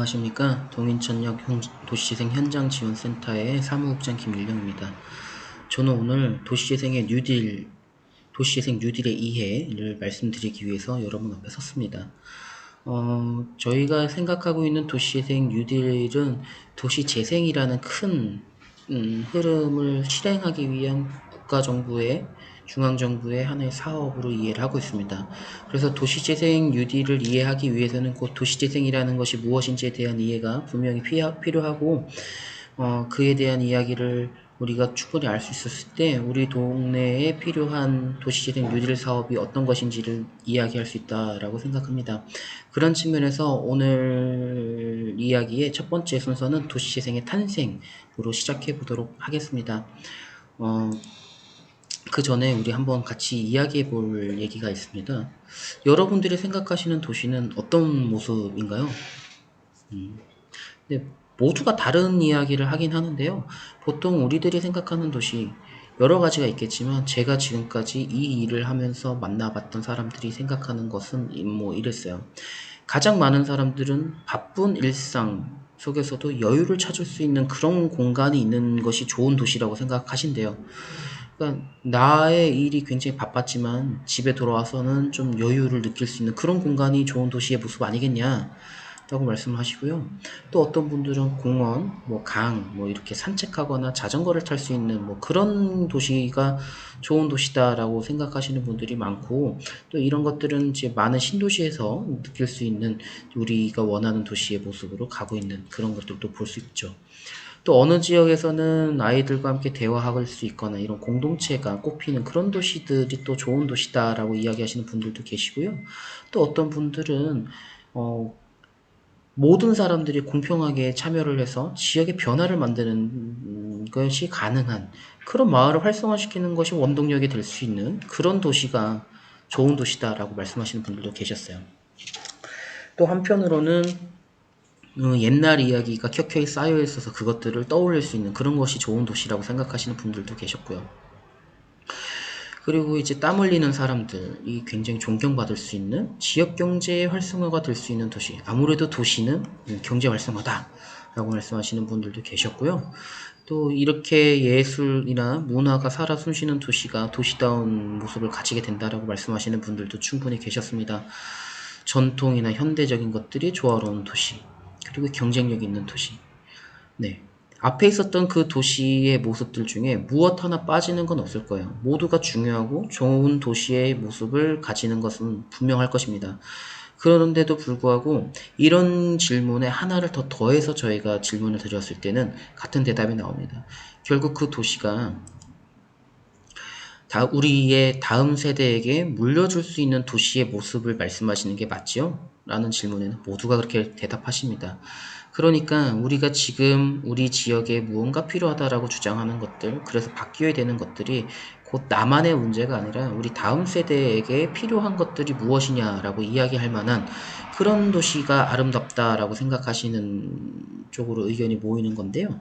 안녕하십니까. 동인천역 도시재생 현장지원센터의 사무국장 김일령입니다. 저는 오늘 도시재생 뉴딜의 이해를 말씀드리기 위해서 여러분 앞에 섰습니다. 저희가 생각하고 있는 도시재생 뉴딜은 도시재생이라는 큰 흐름을 실행하기 위한 국가정부의 중앙정부의 하나의 사업으로 이해를 하고 있습니다. 그래서 도시재생 뉴딜을 이해하기 위해서는 곧 도시재생이라는 것이 무엇인지에 대한 이해가 분명히 필요하고 그에 대한 이야기를 우리가 충분히 알 수 있었을 때 우리 동네에 필요한 도시재생 뉴딜 사업이 어떤 것인지를 이야기할 수 있다라고 생각합니다. 그런 측면에서 오늘 이야기의 첫 번째 순서는 도시재생의 탄생으로 시작해 보도록 하겠습니다. 그 전에 우리 한번 같이 이야기해 볼 얘기가 있습니다. 여러분들이 생각하시는 도시는 어떤 모습인가요? 네, 모두가 다른 이야기를 하긴 하는데요. 보통 우리들이 생각하는 도시 여러 가지가 있겠지만 제가 지금까지 이 일을 하면서 만나봤던 사람들이 생각하는 것은 뭐 이랬어요. 가장 많은 사람들은 바쁜 일상 속에서도 여유를 찾을 수 있는 그런 공간이 있는 것이 좋은 도시라고 생각하신대요. 그러니까 나의 일이 굉장히 바빴지만 집에 돌아와서는 좀 여유를 느낄 수 있는 그런 공간이 좋은 도시의 모습 아니겠냐 라고 말씀을 하시고요. 또 어떤 분들은 공원, 강, 이렇게 산책하거나 자전거를 탈 수 있는 그런 도시가 좋은 도시다라고 생각하시는 분들이 많고, 또 이런 것들은 이제 많은 신도시에서 느낄 수 있는 우리가 원하는 도시의 모습으로 가고 있는 그런 것들도 볼 수 있죠. 또 어느 지역에서는 아이들과 함께 대화할 수 있거나 이런 공동체가 꽃피는 그런 도시들이 또 좋은 도시다라고 이야기하시는 분들도 계시고요. 또 어떤 분들은 모든 사람들이 공평하게 참여를 해서 지역의 변화를 만드는 것이 가능한 그런 마을을 활성화시키는 것이 원동력이 될 수 있는 그런 도시가 좋은 도시다라고 말씀하시는 분들도 계셨어요. 또 한편으로는 옛날 이야기가 켜켜이 쌓여 있어서 그것들을 떠올릴 수 있는 그런 것이 좋은 도시라고 생각하시는 분들도 계셨고요. 그리고 이제 땀 흘리는 사람들이 굉장히 존경받을 수 있는 지역 경제의 활성화가 될 수 있는 도시. 아무래도 도시는 경제 활성화다 라고 말씀하시는 분들도 계셨고요. 또 이렇게 예술이나 문화가 살아 숨쉬는 도시가 도시다운 모습을 가지게 된다라고 말씀하시는 분들도 충분히 계셨습니다. 전통이나 현대적인 것들이 조화로운 도시, 그리고 경쟁력 있는 도시. 네. 앞에 있었던 그 도시의 모습들 중에 무엇 하나 빠지는 건 없을 거예요. 모두가 중요하고 좋은 도시의 모습을 가지는 것은 분명할 것입니다. 그런데도 불구하고 이런 질문에 하나를 더 더해서 저희가 질문을 드렸을 때는 같은 대답이 나옵니다. 결국 그 도시가 우리의 다음 세대에게 물려줄 수 있는 도시의 모습을 말씀하시는 게 맞지요? 라는 질문에는 모두가 그렇게 대답하십니다. 그러니까 우리가 지금 우리 지역에 무언가 필요하다라고 주장하는 것들, 그래서 바뀌어야 되는 것들이 곧 나만의 문제가 아니라 우리 다음 세대에게 필요한 것들이 무엇이냐라고 이야기할 만한 그런 도시가 아름답다라고 생각하시는 쪽으로 의견이 모이는 건데요.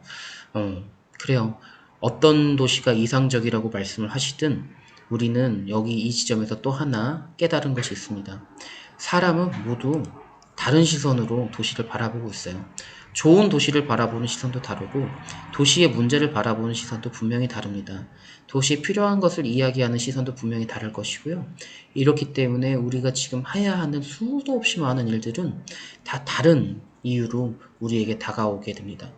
그래요. 어떤 도시가 이상적이라고 말씀을 하시든 우리는 여기 이 지점에서 또 하나 깨달은 것이 있습니다. 사람은 모두 다른 시선으로 도시를 바라보고 있어요. 좋은 도시를 바라보는 시선도 다르고 도시의 문제를 바라보는 시선도 분명히 다릅니다. 도시에 필요한 것을 이야기하는 시선도 분명히 다를 것이고요. 이렇기 때문에 우리가 지금 해야 하는 수도 없이 많은 일들은 다 다른 이유로 우리에게 다가오게 됩니다.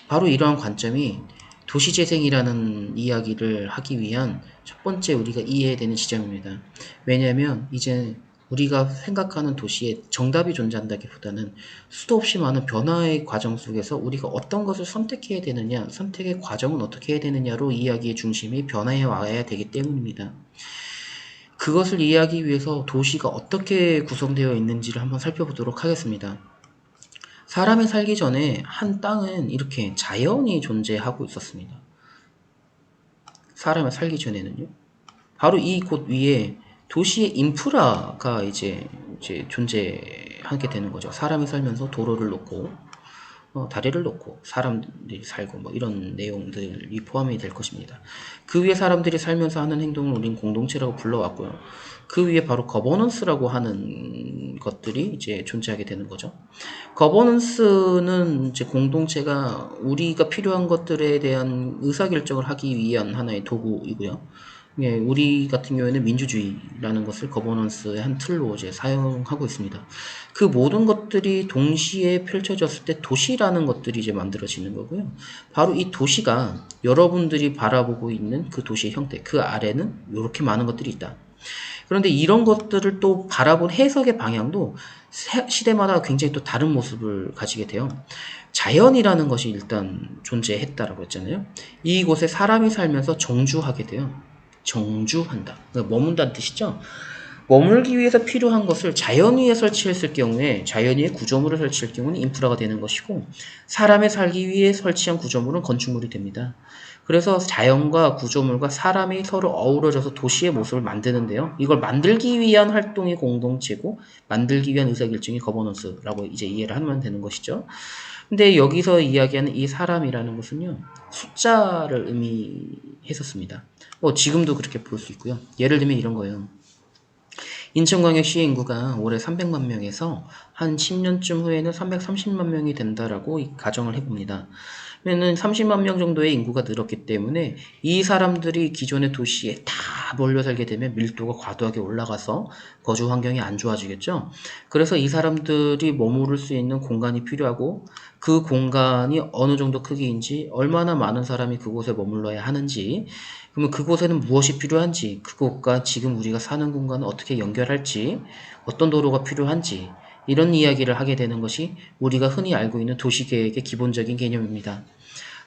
바로 이러한 관점이 도시재생이라는 이야기를 하기 위한 첫 번째 우리가 이해해야 되는 지점입니다. 왜냐하면 이제 우리가 생각하는 도시에 정답이 존재한다기보다는 수도 없이 많은 변화의 과정 속에서 우리가 어떤 것을 선택해야 되느냐, 선택의 과정은 어떻게 해야 되느냐로 이야기의 중심이 변화해 와야 되기 때문입니다. 그것을 이해하기 위해서 도시가 어떻게 구성되어 있는지를 한번 살펴보도록 하겠습니다. 사람이 살기 전에 한 땅은 이렇게 자연이 존재하고 있었습니다. 사람이 살기 전에는요. 바로 이 곳 위에 도시의 인프라가 이제 존재하게 되는 거죠. 사람이 살면서 도로를 놓고 다리를 놓고 사람들이 살고 뭐 이런 내용들이 포함이 될 것입니다. 그 위에 사람들이 살면서 하는 행동을 우린 공동체라고 불러왔고요. 그 위에 바로 거버넌스라고 하는 것들이 이제 존재하게 되는 거죠. 거버넌스는 이제 공동체가 우리가 필요한 것들에 대한 의사결정을 하기 위한 하나의 도구이고요. 예, 우리 같은 경우에는 민주주의라는 것을 거버넌스의 한 틀로 이제 사용하고 있습니다. 그 모든 것들이 동시에 펼쳐졌을 때 도시라는 것들이 이제 만들어지는 거고요. 바로 이 도시가 여러분들이 바라보고 있는 그 도시의 형태, 그 아래는 이렇게 많은 것들이 있다. 그런데 이런 것들을 또 바라본 해석의 방향도 시대마다 굉장히 또 다른 모습을 가지게 돼요. 자연이라는 것이 일단 존재했다라고 했잖아요. 이곳에 사람이 살면서 정주하게 돼요. 정주한다. 그러니까 머문다는 뜻이죠. 머물기 위해서 필요한 것을 자연 위에 설치했을 경우에 자연 위에 구조물을 설치할 경우는 인프라가 되는 것이고 사람이 살기 위해 설치한 구조물은 건축물이 됩니다. 그래서 자연과 구조물과 사람이 서로 어우러져서 도시의 모습을 만드는데요. 이걸 만들기 위한 활동이 공동체고 만들기 위한 의사결정이 거버넌스라고 이제 이해를 하면 되는 것이죠. 근데 여기서 이야기하는 이 사람이라는 것은요. 숫자를 의미했었습니다. 지금도 그렇게 볼 수 있고요. 예를 들면 이런 거예요. 인천광역시 인구가 올해 300만 명에서 한 10년쯤 후에는 330만 명이 된다라고 가정을 해봅니다. 그러면은 30만 명 정도의 인구가 늘었기 때문에 이 사람들이 기존의 도시에 다 몰려 살게 되면 밀도가 과도하게 올라가서 거주 환경이 안 좋아지겠죠. 그래서 이 사람들이 머무를 수 있는 공간이 필요하고 그 공간이 어느 정도 크기인지 얼마나 많은 사람이 그곳에 머물러야 하는지 그러면 그곳에는 무엇이 필요한지 그곳과 지금 우리가 사는 공간을 어떻게 연결할지 어떤 도로가 필요한지 이런 이야기를 하게 되는 것이 우리가 흔히 알고 있는 도시계획의 기본적인 개념입니다.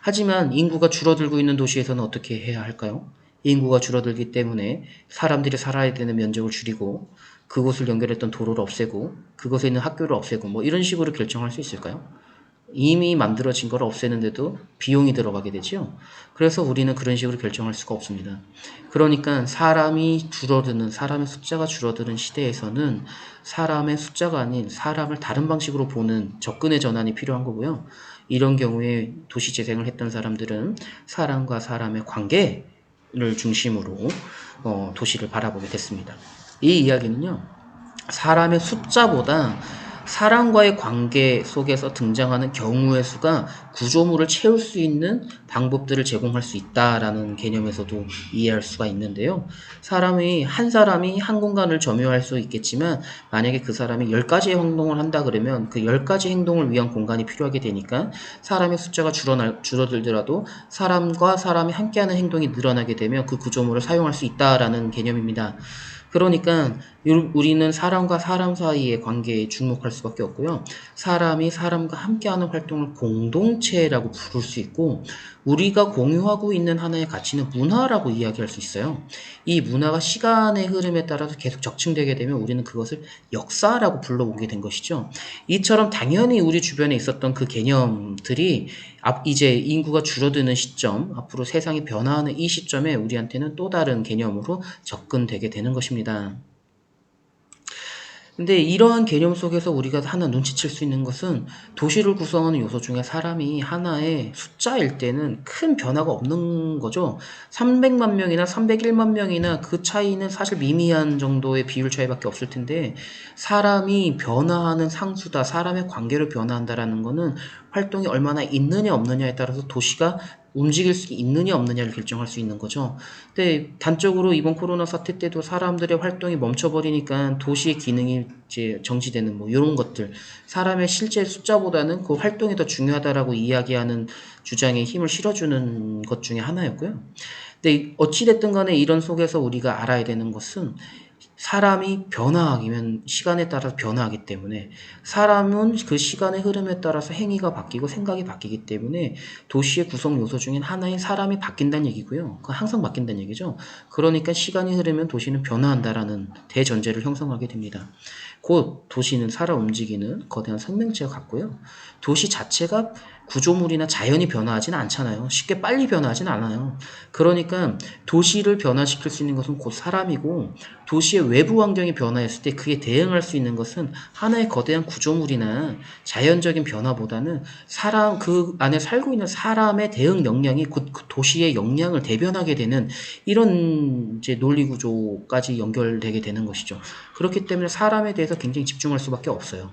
하지만 인구가 줄어들고 있는 도시에서는 어떻게 해야 할까요? 인구가 줄어들기 때문에 사람들이 살아야 되는 면적을 줄이고 그곳을 연결했던 도로를 없애고 그곳에 있는 학교를 없애고 뭐 이런 식으로 결정할 수 있을까요? 이미 만들어진 걸 없애는데도 비용이 들어가게 되죠. 그래서 우리는 그런 식으로 결정할 수가 없습니다. 그러니까 사람의 숫자가 줄어드는 시대에서는 사람의 숫자가 아닌 사람을 다른 방식으로 보는 접근의 전환이 필요한 거고요. 이런 경우에 도시재생을 했던 사람들은 사람과 사람의 관계를 중심으로 도시를 바라보게 됐습니다. 이 이야기는요. 사람의 숫자보다 사람과의 관계 속에서 등장하는 경우의 수가 구조물을 채울 수 있는 방법들을 제공할 수 있다라는 개념에서도 이해할 수가 있는데요. 한 사람이 한 공간을 점유할 수 있겠지만 만약에 그 사람이 10가지의 행동을 한다 그러면 그 10가지 행동을 위한 공간이 필요하게 되니까 사람의 숫자가 줄어들더라도 사람과 사람이 함께하는 행동이 늘어나게 되면 그 구조물을 사용할 수 있다라는 개념입니다. 그러니까 우리는 사람과 사람 사이의 관계에 주목할 수밖에 없고요. 사람이 사람과 함께하는 활동을 공동체라고 부를 수 있고 우리가 공유하고 있는 하나의 가치는 문화라고 이야기할 수 있어요. 이 문화가 시간의 흐름에 따라서 계속 적층되게 되면 우리는 그것을 역사라고 불러오게 된 것이죠. 이처럼 당연히 우리 주변에 있었던 그 개념들이 이제 인구가 줄어드는 시점, 앞으로 세상이 변화하는 이 시점에 우리한테는 또 다른 개념으로 접근되게 되는 것입니다. 근데 이러한 개념 속에서 우리가 하나 눈치챌 수 있는 것은 도시를 구성하는 요소 중에 사람이 하나의 숫자일 때는 큰 변화가 없는 거죠. 300만 명이나 301만 명이나 그 차이는 사실 미미한 정도의 비율 차이밖에 없을 텐데 사람이 변화하는 상수다, 사람의 관계로 변화한다라는 거는 활동이 얼마나 있느냐 없느냐에 따라서 도시가 움직일 수 있느냐 없느냐를 결정할 수 있는 거죠. 근데 단적으로 이번 코로나 사태 때도 사람들의 활동이 멈춰버리니까 도시의 기능이 이제 정지되는 뭐 이런 것들 사람의 실제 숫자보다는 그 활동이 더 중요하다라고 이야기하는 주장에 힘을 실어주는 것 중에 하나였고요. 근데 어찌됐든 간에 이런 속에서 우리가 알아야 되는 것은 사람이 변화하면 시간에 따라서 변화하기 때문에 사람은 그 시간의 흐름에 따라서 행위가 바뀌고 생각이 바뀌기 때문에 도시의 구성 요소 중엔 하나인 사람이 바뀐다는 얘기고요. 항상 바뀐다는 얘기죠. 그러니까 시간이 흐르면 도시는 변화한다라는 대전제를 형성하게 됩니다. 곧 도시는 살아 움직이는 거대한 생명체가 같고요. 도시 자체가 구조물이나 자연이 변화하지는 않잖아요. 쉽게 빨리 변화하지는 않아요. 그러니까 도시를 변화시킬 수 있는 것은 곧 사람이고 도시의 외부 환경이 변화했을 때 그에 대응할 수 있는 것은 하나의 거대한 구조물이나 자연적인 변화보다는 그 안에 살고 있는 사람의 대응 역량이 곧 그 도시의 역량을 대변하게 되는 이런 이제 논리 구조까지 연결되게 되는 것이죠. 그렇기 때문에 사람에 대해서 굉장히 집중할 수밖에 없어요.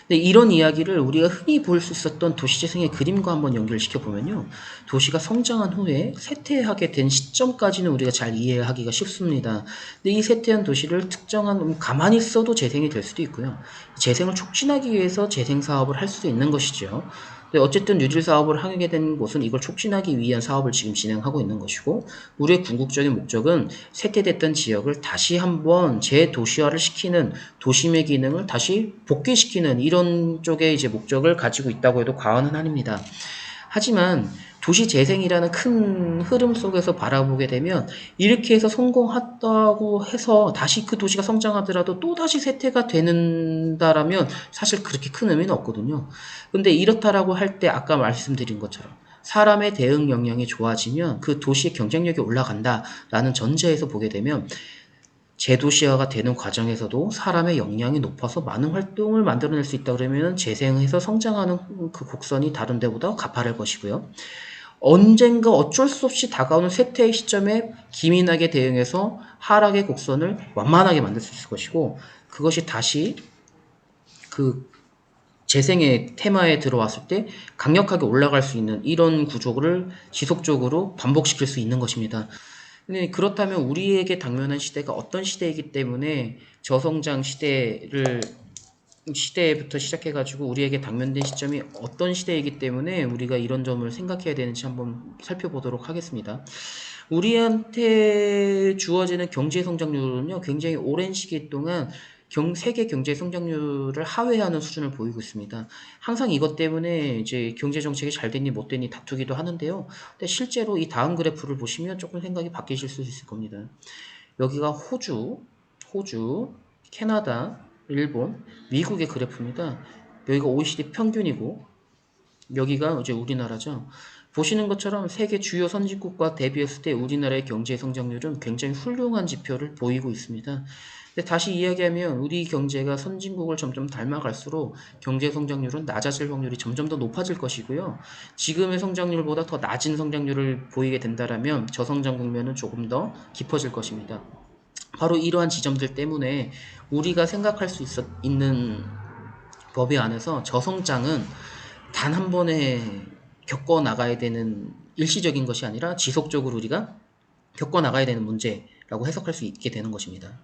근데 이런 이야기를 우리가 흔히 볼 수 있었던 도시재생의 그림과 한번 연결시켜 보면요. 도시가 성장한 후에 쇠퇴하게 된 시점까지는 우리가 잘 이해하기가 쉽습니다. 근데 이 쇠퇴한 도시를 특정한 가만히 있어도 재생이 될 수도 있고요. 재생을 촉진하기 위해서 재생 사업을 할 수도 있는 것이죠. 근데 어쨌든 뉴딜 사업을 하게 된 곳은 이걸 촉진하기 위한 사업을 지금 진행하고 있는 것이고, 우리의 궁극적인 목적은 쇠퇴됐던 지역을 다시 한번 재도시화를 시키는, 도심의 기능을 다시 복귀시키는 이런 쪽의 이제 목적을 가지고 있다고 해도 과언은 아닙니다. 하지만 도시 재생이라는 큰 흐름 속에서 바라보게 되면 이렇게 해서 성공했다고 해서 다시 그 도시가 성장하더라도 또다시 쇠퇴가 된다라면 사실 그렇게 큰 의미는 없거든요. 근데 이렇다라고 할 때 아까 말씀드린 것처럼 사람의 대응 역량이 좋아지면 그 도시의 경쟁력이 올라간다라는 전제에서 보게 되면 재도시화가 되는 과정에서도 사람의 역량이 높아서 많은 활동을 만들어낼 수 있다 그러면 재생해서 성장하는 그 곡선이 다른 데보다 가파를 것이고요. 언젠가 어쩔 수 없이 다가오는 쇠퇴의 시점에 기민하게 대응해서 하락의 곡선을 완만하게 만들 수 있을 것이고, 그것이 다시 그 재생의 테마에 들어왔을 때 강력하게 올라갈 수 있는 이런 구조를 지속적으로 반복시킬 수 있는 것입니다. 근데 그렇다면 우리에게 당면한 시대가 어떤 시대이기 때문에 저성장 시대부터 시작해가지고 우리에게 당면된 시점이 어떤 시대이기 때문에 우리가 이런 점을 생각해야 되는지 한번 살펴보도록 하겠습니다. 우리한테 주어지는 경제 성장률은요, 굉장히 오랜 시기 동안 세계 경제 성장률을 하회하는 수준을 보이고 있습니다. 항상 이것 때문에 이제 경제 정책이 잘 됐니 못 됐니 다투기도 하는데요. 근데 실제로 이 다음 그래프를 보시면 조금 생각이 바뀌실 수 있을 겁니다. 여기가 호주, 캐나다, 일본, 미국의 그래프입니다. 여기가 OECD 평균이고 여기가 이제 우리나라죠. 보시는 것처럼 세계 주요 선진국과 대비했을 때 우리나라의 경제 성장률은 굉장히 훌륭한 지표를 보이고 있습니다. 근데 다시 이야기하면 우리 경제가 선진국을 점점 닮아갈수록 경제 성장률은 낮아질 확률이 점점 더 높아질 것이고요. 지금의 성장률보다 더 낮은 성장률을 보이게 된다면 저성장 국면은 조금 더 깊어질 것입니다. 바로 이러한 지점들 때문에 우리가 생각할 수 있는 법의 안에서 저성장은 단 한 번에 겪어 나가야 되는 일시적인 것이 아니라 지속적으로 우리가 겪어 나가야 되는 문제라고 해석할 수 있게 되는 것입니다.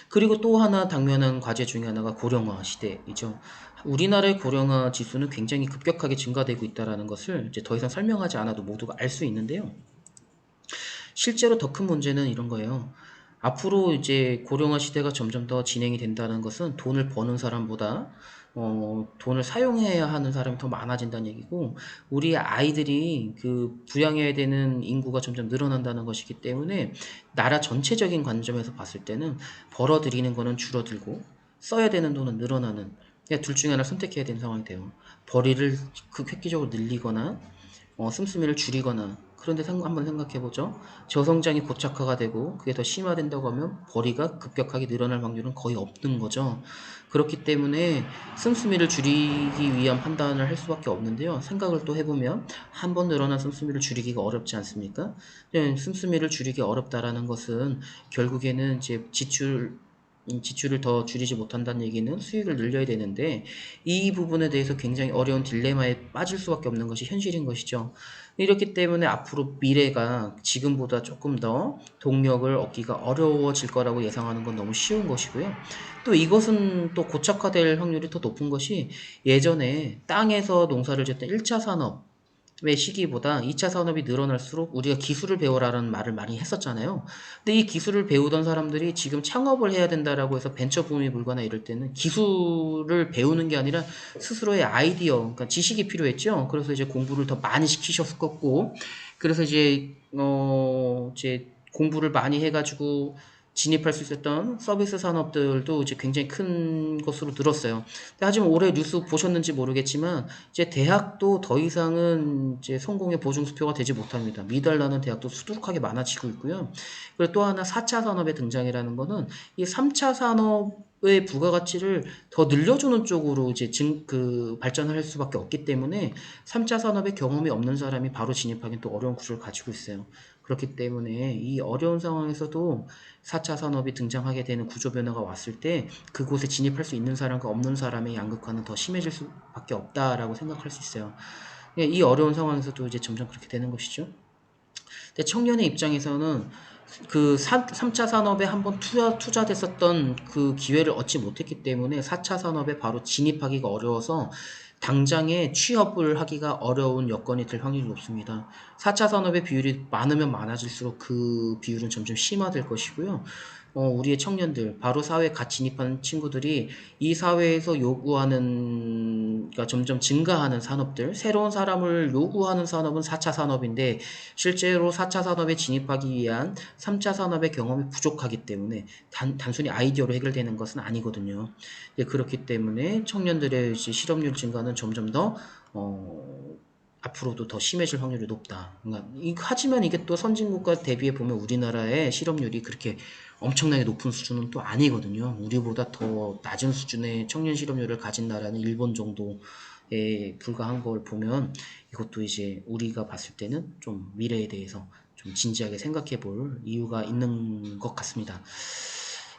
그리고 또 하나 당면한 과제 중에 하나가 고령화 시대이죠. 우리나라의 고령화 지수는 굉장히 급격하게 증가되고 있다는 것을 이제 더 이상 설명하지 않아도 모두가 알 수 있는데요. 실제로 더 큰 문제는 이런 거예요. 앞으로 이제 고령화 시대가 점점 더 진행이 된다는 것은 돈을 버는 사람보다 돈을 사용해야 하는 사람이 더 많아진다는 얘기고, 우리 아이들이 그 부양해야 되는 인구가 점점 늘어난다는 것이기 때문에 나라 전체적인 관점에서 봤을 때는 벌어들이는 거는 줄어들고 써야 되는 돈은 늘어나는, 그냥 둘 중에 하나 선택해야 되는 상황이 돼요. 벌이를 획기적으로 늘리거나 씀씀이를 줄이거나. 그런데 한번 생각해보죠. 저성장이 고착화가 되고 그게 더 심화된다고 하면 벌이가 급격하게 늘어날 확률은 거의 없는 거죠. 그렇기 때문에 씀씀이를 줄이기 위한 판단을 할 수밖에 없는데요. 생각을 또 해보면 한 번 늘어난 씀씀이를 줄이기가 어렵지 않습니까? 씀씀이를 줄이기 어렵다라는 것은 결국에는 이제 지출을 더 줄이지 못한다는 얘기는 수익을 늘려야 되는데, 이 부분에 대해서 굉장히 어려운 딜레마에 빠질 수밖에 없는 것이 현실인 것이죠. 이렇기 때문에 앞으로 미래가 지금보다 조금 더 동력을 얻기가 어려워질 거라고 예상하는 건 너무 쉬운 것이고요. 또 이것은 또 고착화될 확률이 더 높은 것이, 예전에 땅에서 농사를 짓던 1차 산업 의 시기보다 2차 산업이 늘어날수록 우리가 기술을 배워라라는 말을 많이 했었잖아요. 근데 이 기술을 배우던 사람들이 지금 창업을 해야 된다라고 해서 벤처 붐이 불거나 이럴 때는 기술을 배우는 게 아니라 스스로의 아이디어, 그러니까 지식이 필요했죠. 그래서 이제 공부를 더 많이 시키셨었고, 그래서 이제 공부를 많이 해가지고 진입할 수 있었던 서비스 산업들도 이제 굉장히 큰 것으로 늘었어요. 하지만 올해 뉴스 보셨는지 모르겠지만 이제 대학도 더 이상은 이제 성공의 보증수표가 되지 못합니다. 미달나는 대학도 수두룩하게 많아지고 있고요. 그리고 또 하나 4차 산업의 등장이라는 거는 이 3차 산업의 부가가치를 더 늘려주는 쪽으로 이제 발전을 할 수밖에 없기 때문에 3차 산업의 경험이 없는 사람이 바로 진입하기는 또 어려운 구조를 가지고 있어요. 그렇기 때문에 이 어려운 상황에서도 4차 산업이 등장하게 되는 구조 변화가 왔을 때 그곳에 진입할 수 있는 사람과 없는 사람의 양극화는 더 심해질 수밖에 없다라고 생각할 수 있어요. 이 어려운 상황에서도 이제 점점 그렇게 되는 것이죠. 근데 청년의 입장에서는 그 3차 산업에 한번 투자됐었던 그 기회를 얻지 못했기 때문에 4차 산업에 바로 진입하기가 어려워서 당장에 취업을 하기가 어려운 여건이 될 확률이 높습니다. 4차 산업의 비율이 많으면 많아질수록 그 비율은 점점 심화될 것이고요. 우리의 청년들, 바로 사회에 갓 진입하는 친구들이 이 사회에서 요구하는, 그러니까 점점 증가하는 산업들, 새로운 사람을 요구하는 산업은 4차 산업인데, 실제로 4차 산업에 진입하기 위한 3차 산업의 경험이 부족하기 때문에 단순히 아이디어로 해결되는 것은 아니거든요. 그렇기 때문에 청년들의 실업률 증가는 점점 더 앞으로도 더 심해질 확률이 높다. 그러니까 하지만 이게 또 선진국과 대비해 보면 우리나라의 실업률이 그렇게 엄청나게 높은 수준은 또 아니거든요. 우리보다 더 낮은 수준의 청년 실업률을 가진 나라는 일본 정도에 불과한 걸 보면 이것도 이제 우리가 봤을 때는 좀 미래에 대해서 좀 진지하게 생각해 볼 이유가 있는 것 같습니다.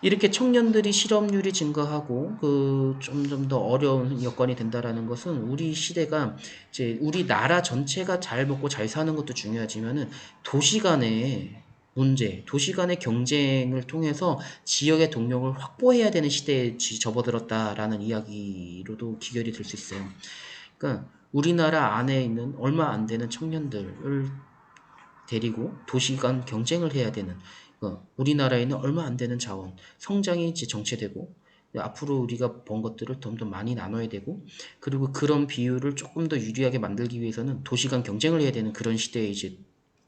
이렇게 청년들이 실업률이 증가하고 그 점점 더 어려운 여건이 된다라는 것은 우리 시대가 이제 우리 나라 전체가 잘 먹고 잘 사는 것도 중요하지만은 도시 간의 문제, 도시 간의 경쟁을 통해서 지역의 동력을 확보해야 되는 시대에 접어들었다라는 이야기로도 기결이 될 수 있어요. 그러니까 우리나라 안에 있는 얼마 안 되는 청년들을 데리고 도시 간 경쟁을 해야 되는 우리나라에는 얼마 안 되는 자원, 성장이 이제 정체되고 앞으로 우리가 번 것들을 좀 더 많이 나눠야 되고 그리고 그런 비율을 조금 더 유리하게 만들기 위해서는 도시 간 경쟁을 해야 되는 그런 시대에 이제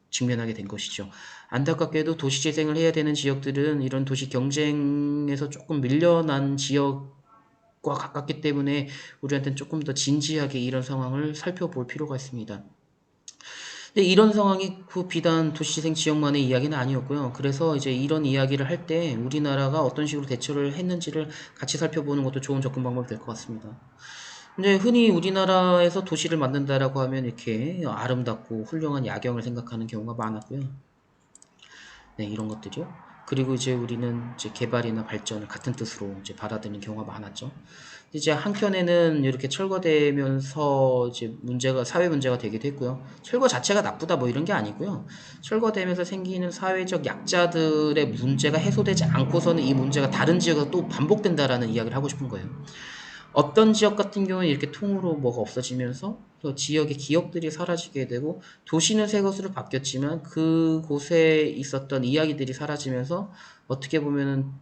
직면하게 된 것이죠. 안타깝게도 도시 재생을 해야 되는 지역들은 이런 도시 경쟁에서 조금 밀려난 지역과 가깝기 때문에 우리한테는 조금 더 진지하게 이런 상황을 살펴볼 필요가 있습니다. 근데 이런 상황이 비단 도시재생 지역만의 이야기는 아니었고요. 그래서 이제 이런 이야기를 할 때 우리나라가 어떤 식으로 대처를 했는지를 같이 살펴보는 것도 좋은 접근 방법이 될 것 같습니다. 근데 흔히 우리나라에서 도시를 만든다라고 하면 이렇게 아름답고 훌륭한 야경을 생각하는 경우가 많았고요. 네, 이런 것들이요. 그리고 이제 우리는 이제 개발이나 발전을 같은 뜻으로 이제 받아들이는 경우가 많았죠. 이제 한켠에는 이렇게 철거되면서 이제 사회 문제가 되기도 했고요. 철거 자체가 나쁘다 뭐 이런 게 아니고요. 철거되면서 생기는 사회적 약자들의 문제가 해소되지 않고서는 이 문제가 다른 지역에서 또 반복된다라는 이야기를 하고 싶은 거예요. 어떤 지역 같은 경우는 이렇게 통으로 뭐가 없어지면서 또 지역의 기업들이 사라지게 되고 도시는 새 것으로 바뀌었지만 그곳에 있었던 이야기들이 사라지면서 어떻게 보면은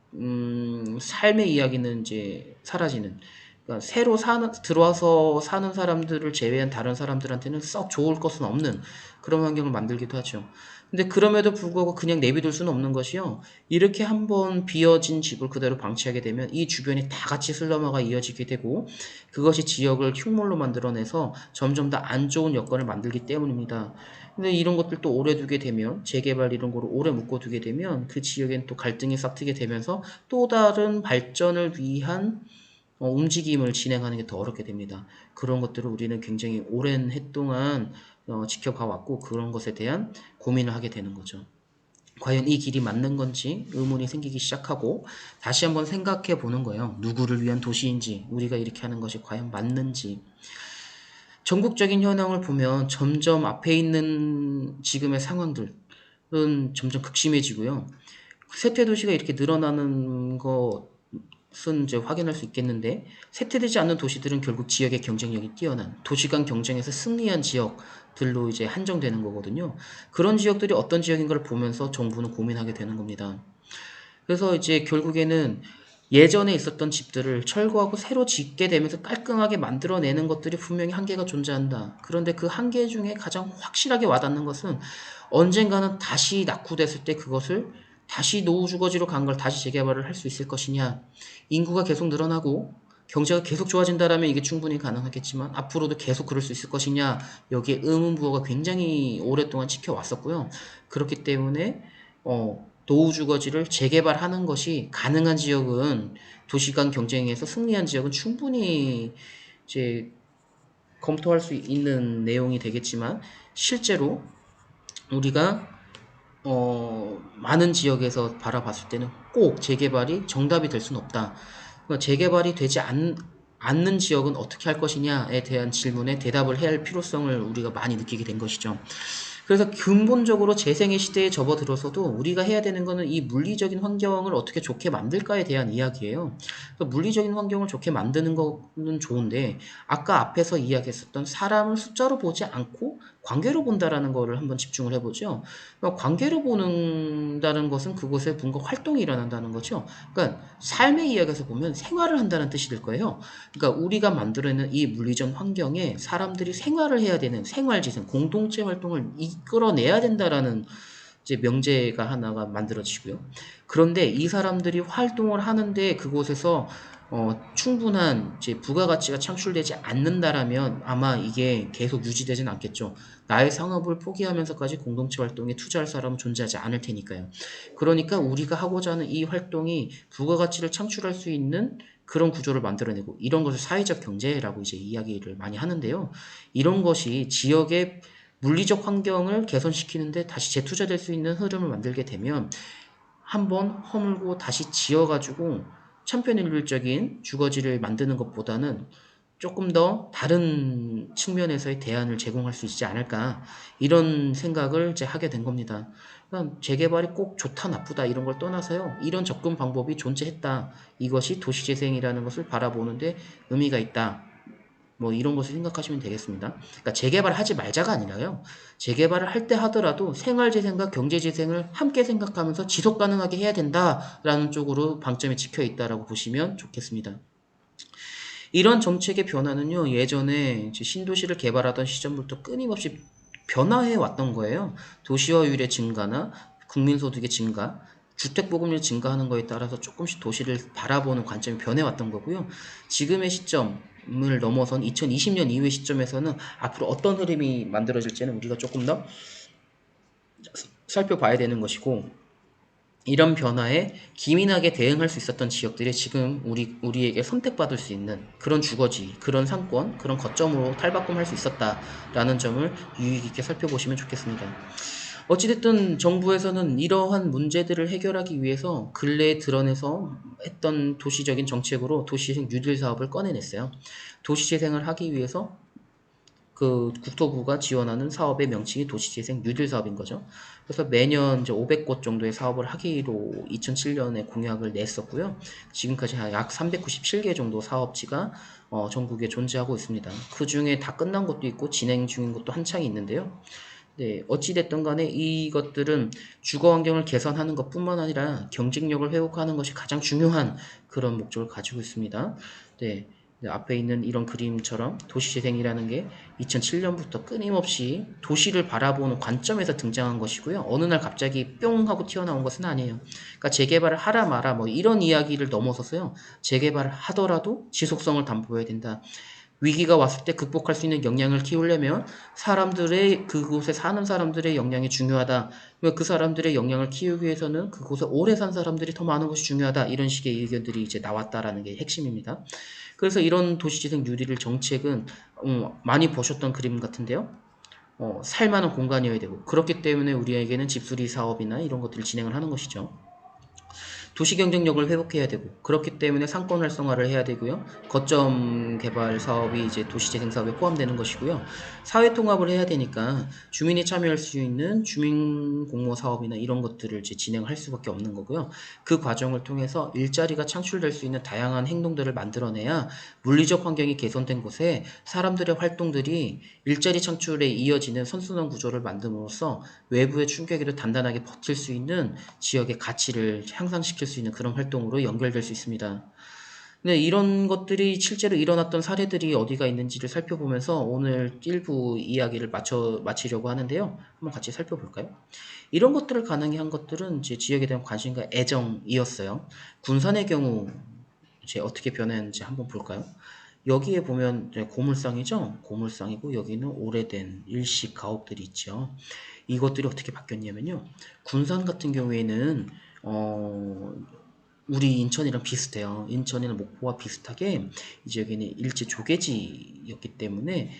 삶의 이야기는 이제 사라지는 그러니까 새로 들어와서 사는 사람들을 제외한 다른 사람들한테는 썩 좋을 것은 없는 그런 환경을 만들기도 하죠. 근데 그럼에도 불구하고 그냥 내비둘 수는 없는 것이요. 이렇게 한번 비어진 집을 그대로 방치하게 되면 이 주변이 다 같이 슬럼화가 이어지게 되고 그것이 지역을 흉물로 만들어내서 점점 더 안 좋은 여건을 만들기 때문입니다. 근데 이런 것들 또 오래 두게 되면 재개발 이런 거를 오래 묶어두게 되면 그 지역엔 또 갈등이 싹트게 되면서 또 다른 발전을 위한 움직임을 진행하는 게 더 어렵게 됩니다. 그런 것들을 우리는 굉장히 오랜 해 동안 지켜봐 왔고 그런 것에 대한 고민을 하게 되는 거죠. 과연 이 길이 맞는 건지 의문이 생기기 시작하고 다시 한번 생각해 보는 거예요. 누구를 위한 도시인지 우리가 이렇게 하는 것이 과연 맞는지. 전국적인 현황을 보면 점점 앞에 있는 지금의 상황들은 점점 극심해지고요. 세태도시가 이렇게 늘어나는 것은 이제 확인할 수 있겠는데 세태되지 않는 도시들은 결국 지역의 경쟁력이 뛰어난 도시 간 경쟁에서 승리한 지역들로 이제 한정되는 거거든요. 그런 지역들이 어떤 지역인가를 보면서 정부는 고민하게 되는 겁니다. 그래서 이제 결국에는 예전에 있었던 집들을 철거하고 새로 짓게 되면서 깔끔하게 만들어내는 것들이 분명히 한계가 존재한다. 그런데 그 한계 중에 가장 확실하게 와닿는 것은 언젠가는 다시 낙후됐을 때 그것을 다시 노후 주거지로 간 걸 다시 재개발을 할 수 있을 것이냐? 인구가 계속 늘어나고 경제가 계속 좋아진다라면 이게 충분히 가능하겠지만 앞으로도 계속 그럴 수 있을 것이냐? 여기에 의문부호가 굉장히 오랫동안 지켜왔었고요. 그렇기 때문에 노후 주거지를 재개발하는 것이 가능한 지역은 도시 간 경쟁에서 승리한 지역은 충분히 이제 검토할 수 있는 내용이 되겠지만 실제로 우리가 많은 지역에서 바라봤을 때는 꼭 재개발이 정답이 될 수는 없다. 그러니까 재개발이 되지 않는 지역은 어떻게 할 것이냐에 대한 질문에 대답을 해야 할 필요성을 우리가 많이 느끼게 된 것이죠. 그래서 근본적으로 재생의 시대에 접어들어서도 우리가 해야 되는 거는 이 물리적인 환경을 어떻게 좋게 만들까에 대한 이야기예요. 그러니까 물리적인 환경을 좋게 만드는 거는 좋은데 아까 앞에서 이야기했었던 사람을 숫자로 보지 않고 관계로 본다라는 거를 한번 집중을 해보죠. 그러니까 관계로 보는다는 것은 그곳에 뭔가 활동이 일어난다는 거죠. 그러니까 삶의 이야기에서 보면 생활을 한다는 뜻이 될 거예요. 그러니까 우리가 만들어내는 이 물리적 환경에 사람들이 생활을 해야 되는 생활지생, 공동체 활동을 이끌어내야 된다라는 이제 명제가 하나가 만들어지고요. 그런데 이 사람들이 활동을 하는데 그곳에서 충분한 이제 부가가치가 창출되지 않는다라면 아마 이게 계속 유지되진 않겠죠. 나의 상업을 포기하면서까지 공동체 활동에 투자할 사람은 존재하지 않을 테니까요. 그러니까 우리가 하고자 하는 이 활동이 부가가치를 창출할 수 있는 그런 구조를 만들어내고 이런 것을 사회적 경제라고 이제 이야기를 많이 하는데요. 이런 것이 지역의 물리적 환경을 개선시키는데 다시 재투자될 수 있는 흐름을 만들게 되면 한번 허물고 다시 지어가지고 천편일률적인 주거지를 만드는 것보다는 조금 더 다른 측면에서의 대안을 제공할 수 있지 않을까 이런 생각을 이제 하게 된 겁니다. 그러니까 재개발이 꼭 좋다 나쁘다 이런 걸 떠나서요. 이런 접근 방법이 존재했다. 이것이 도시재생이라는 것을 바라보는데 의미가 있다. 뭐 이런 것을 생각하시면 되겠습니다. 그러니까 재개발을 하지 말자가 아니라요. 재개발을 할 때 하더라도 생활재생과 경제재생을 함께 생각하면서 지속 가능하게 해야 된다라는 쪽으로 방점이 찍혀 있다라고 보시면 좋겠습니다. 이런 정책의 변화는요, 예전에 이제 신도시를 개발하던 시점부터 끊임없이 변화해 왔던 거예요. 도시화율의 증가나 국민소득의 증가, 주택보급률 증가하는 거에 따라서 조금씩 도시를 바라보는 관점이 변해왔던 거고요. 지금의 시점을 넘어선 2020년 이후의 시점에서는 앞으로 어떤 흐름이 만들어질지는 우리가 조금 더 살펴봐야 되는 것이고, 이런 변화에 기민하게 대응할 수 있었던 지역들이 지금 우리에게 선택받을 수 있는 그런 주거지, 그런 상권, 그런 거점으로 탈바꿈할 수 있었다라는 점을 유의 깊게 살펴보시면 좋겠습니다. 어찌됐든 정부에서는 이러한 문제들을 해결하기 위해서 근래에 드러내서 했던 도시적인 정책으로 도시재생 뉴딜 사업을 꺼내냈어요. 도시재생을 하기 위해서 그 국토부가 지원하는 사업의 명칭이 도시재생 뉴딜 사업인 거죠. 그래서 매년 이제 500곳 정도의 사업을 하기로 2007년에 공약을 냈었고요. 지금까지 약 397개 정도 사업지가 전국에 존재하고 있습니다. 그 중에 다 끝난 것도 있고 진행 중인 것도 한창이 있는데요. 네, 어찌됐든 간에 이것들은 주거 환경을 개선하는 것뿐만 아니라 경쟁력을 회복하는 것이 가장 중요한 그런 목적을 가지고 있습니다. 네, 앞에 있는 이런 그림처럼 도시재생이라는 게 2007년부터 끊임없이 도시를 바라보는 관점에서 등장한 것이고요. 어느 날 갑자기 뿅 하고 튀어나온 것은 아니에요. 그러니까 재개발을 하라 마라 뭐 이런 이야기를 넘어서서요. 재개발을 하더라도 지속성을 담보해야 된다. 위기가 왔을 때 극복할 수 있는 역량을 키우려면 사람들의 그곳에 사는 사람들의 역량이 중요하다. 그 사람들의 역량을 키우기 위해서는 그곳에 오래 산 사람들이 더 많은 것이 중요하다. 이런 식의 의견들이 이제 나왔다라는 게 핵심입니다. 그래서 이런 도시재생 뉴딜 정책은 많이 보셨던 그림 같은데요. 살만한 공간이어야 되고 그렇기 때문에 우리에게는 집수리 사업이나 이런 것들을 진행을 하는 것이죠. 도시 경쟁력을 회복해야 되고 그렇기 때문에 상권 활성화를 해야 되고요. 거점 개발 사업이 이제 도시 재생 사업에 포함되는 것이고요. 사회 통합을 해야 되니까 주민이 참여할 수 있는 주민 공모 사업이나 이런 것들을 이제 진행할 수밖에 없는 거고요. 그 과정을 통해서 일자리가 창출될 수 있는 다양한 행동들을 만들어내야 물리적 환경이 개선된 곳에 사람들의 활동들이 일자리 창출에 이어지는 선순환 구조를 만듦으로써 외부의 충격에도 단단하게 버틸 수 있는 지역의 가치를 향상시킬 수 있는 그런 활동으로 연결될 수 있습니다. 네, 이런 것들이 실제로 일어났던 사례들이 어디가 있는지를 살펴보면서 오늘 일부 이야기를 마치려고 하는데요. 한번 같이 살펴볼까요? 이런 것들을 가능히 한 것들은 이제 지역에 대한 관심과 애정이었어요. 군산의 경우 이제 어떻게 변했는지 한번 볼까요? 여기에 보면 이제 고물상이죠? 고물상이고 여기는 오래된 일식 가옥들이 있죠. 이것들이 어떻게 바뀌었냐면요. 군산 같은 경우에는 우리 인천이랑 비슷해요. 인천이나 목포와 비슷하게 이제 여기는 일제 조개지였기 때문에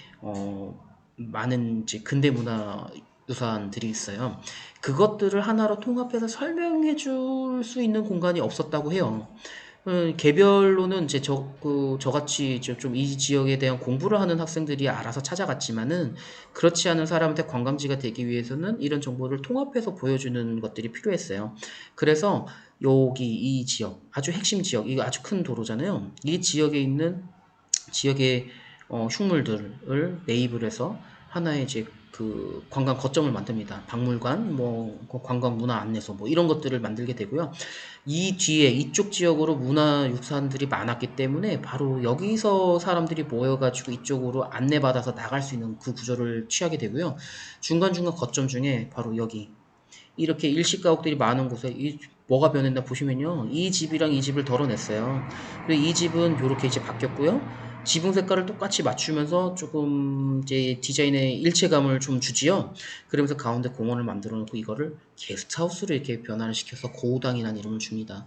많은 이제 근대 문화 유산들이 있어요. 그것들을 하나로 통합해서 설명해 줄 수 있는 공간이 없었다고 해요. 개별로는 이제 저같이 좀 이 지역에 대한 공부를 하는 학생들이 알아서 찾아갔지만은 그렇지 않은 사람한테 관광지가 되기 위해서는 이런 정보를 통합해서 보여주는 것들이 필요했어요. 그래서 여기 이 지역, 아주 핵심 지역, 이거 아주 큰 도로잖아요. 이 지역에 있는 지역의 흉물들을 매입을 해서 하나의 이제 그 관광 거점을 만듭니다. 박물관, 그 관광 문화 안내소, 이런 것들을 만들게 되고요. 이 뒤에 이쪽 지역으로 문화유산들이 많았기 때문에 바로 여기서 사람들이 모여가지고 이쪽으로 안내받아서 나갈 수 있는 그 구조를 취하게 되고요. 중간중간 거점 중에 바로 여기 이렇게 일식 가옥들이 많은 곳에 뭐가 변했나 보시면요. 이 집이랑 이 집을 덜어냈어요. 그리고 이 집은 이렇게 이제 바뀌었고요. 지붕 색깔을 똑같이 맞추면서 조금 이제 디자인의 일체감을 좀 주지요. 그러면서 가운데 공원을 만들어 놓고 이거를 게스트하우스로 이렇게 변화를 시켜서 고우당이라는 이름을 줍니다.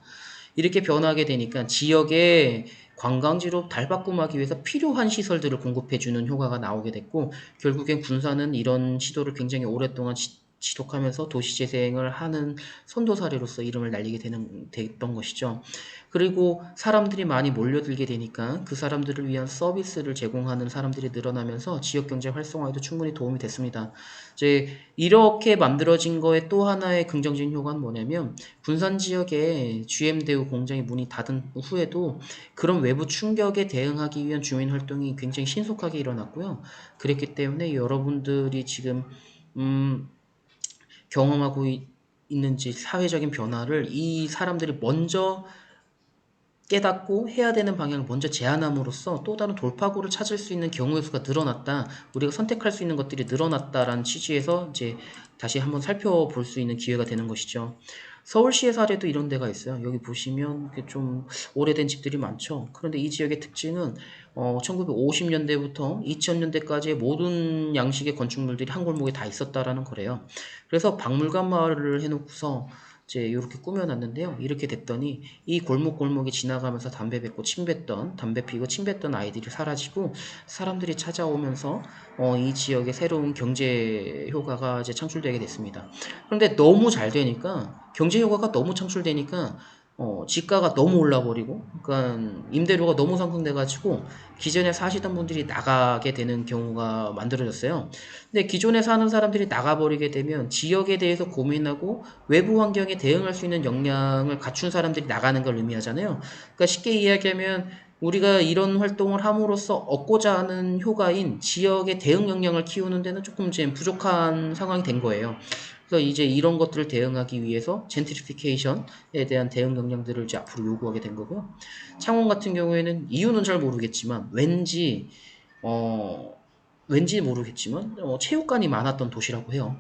이렇게 변하게 되니까 지역의 관광지로 달바꿈하기 위해서 필요한 시설들을 공급해주는 효과가 나오게 됐고, 결국엔 군산은 이런 시도를 굉장히 오랫동안 지속하면서 도시재생을 하는 선도 사례로서 이름을 날리게 됐던 것이죠. 그리고 사람들이 많이 몰려들게 되니까 그 사람들을 위한 서비스를 제공하는 사람들이 늘어나면서 지역 경제 활성화에도 충분히 도움이 됐습니다. 이제 이렇게 만들어진 거에 또 하나의 긍정적인 효과는 뭐냐면 군산 지역에 GM대우 공장이 문이 닫은 후에도 그런 외부 충격에 대응하기 위한 주민 활동이 굉장히 신속하게 일어났고요. 그랬기 때문에 여러분들이 지금 음, 경험하고 있는지 사회적인 변화를 이 사람들이 먼저 깨닫고 해야 되는 방향을 먼저 제안함으로써 또 다른 돌파구를 찾을 수 있는 경우의 수가 늘어났다. 우리가 선택할 수 있는 것들이 늘어났다라는 취지에서 이제 다시 한번 살펴볼 수 있는 기회가 되는 것이죠. 서울시의 사례도 이런 데가 있어요. 여기 보시면 좀 오래된 집들이 많죠. 그런데 이 지역의 특징은 1950년대부터 2000년대까지의 모든 양식의 건축물들이 한 골목에 다 있었다라는 거래요. 그래서 박물관 마을을 해놓고서 이제 이렇게 꾸며놨는데요. 이렇게 됐더니 이 골목골목이 지나가면서 담배 피고 침 뱉던 아이들이 사라지고 사람들이 찾아오면서 이 지역에 새로운 경제 효과가 이제 창출되게 됐습니다. 그런데 너무 잘 되니까 경제 효과가 너무 창출되니까 지가가 너무 올라버리고, 그러니까 임대료가 너무 상승돼가지고 기존에 사시던 분들이 나가게 되는 경우가 만들어졌어요. 근데 기존에 사는 사람들이 나가버리게 되면 지역에 대해서 고민하고 외부 환경에 대응할 수 있는 역량을 갖춘 사람들이 나가는 걸 의미하잖아요. 그러니까 쉽게 이야기하면 우리가 이런 활동을 함으로써 얻고자 하는 효과인 지역의 대응 역량을 키우는 데는 조금 이제 부족한 상황이 된 거예요. 그래서 이제 이런 것들을 대응하기 위해서 젠트리피케이션에 대한 대응 역량들을 이제 앞으로 요구하게 된 거고요. 창원 같은 경우에는 이유는 잘 모르겠지만 어, 왠지 모르겠지만 체육관이 많았던 도시라고 해요.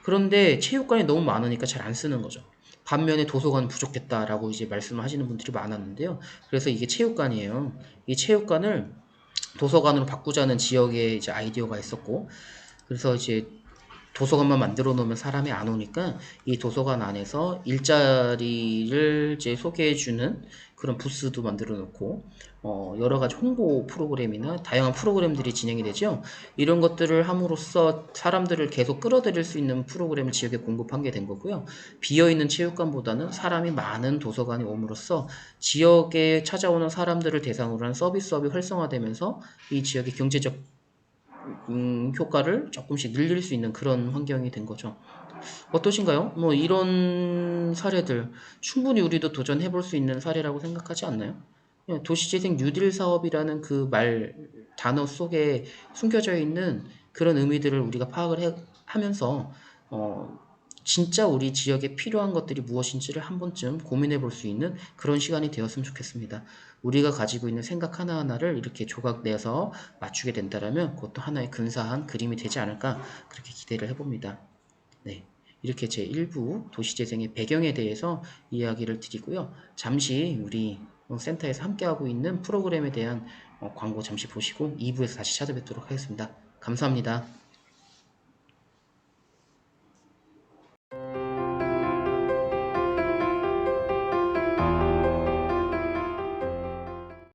그런데 체육관이 너무 많으니까 잘 안 쓰는 거죠. 반면에 도서관 부족했다라고 이제 말씀을 하시는 분들이 많았는데요. 그래서 이게 체육관이에요. 이 체육관을 도서관으로 바꾸자는 지역의 이제 아이디어가 있었고, 그래서 이제 도서관만 만들어 놓으면 사람이 안 오니까 이 도서관 안에서 일자리를 이제 소개해 주는 그런 부스도 만들어 놓고 여러 가지 홍보 프로그램이나 다양한 프로그램들이 진행이 되죠. 이런 것들을 함으로써 사람들을 계속 끌어들일 수 있는 프로그램을 지역에 공급한 게 된 거고요. 비어 있는 체육관보다는 사람이 많은 도서관이 옴으로써 지역에 찾아오는 사람들을 대상으로 한 서비스업이 활성화되면서 이 지역의 경제적 효과를 조금씩 늘릴 수 있는 그런 환경이 된 거죠. 어떠신가요? 이런 사례들 충분히 우리도 도전해 볼 수 있는 사례라고 생각하지 않나요? 예, 도시재생 뉴딜 사업이라는 그 단어 속에 숨겨져 있는 그런 의미들을 우리가 하면서 어, 진짜 우리 지역에 필요한 것들이 무엇인지를 한 번쯤 고민해 볼 수 있는 그런 시간이 되었으면 좋겠습니다. 우리가 가지고 있는 생각 하나하나를 이렇게 조각 내서 맞추게 된다라면 그것도 하나의 근사한 그림이 되지 않을까 그렇게 기대를 해봅니다. 네. 이렇게 제 1부 도시재생의 배경에 대해서 이야기를 드리고요. 잠시 우리 센터에서 함께하고 있는 프로그램에 대한 광고 잠시 보시고 2부에서 다시 찾아뵙도록 하겠습니다. 감사합니다.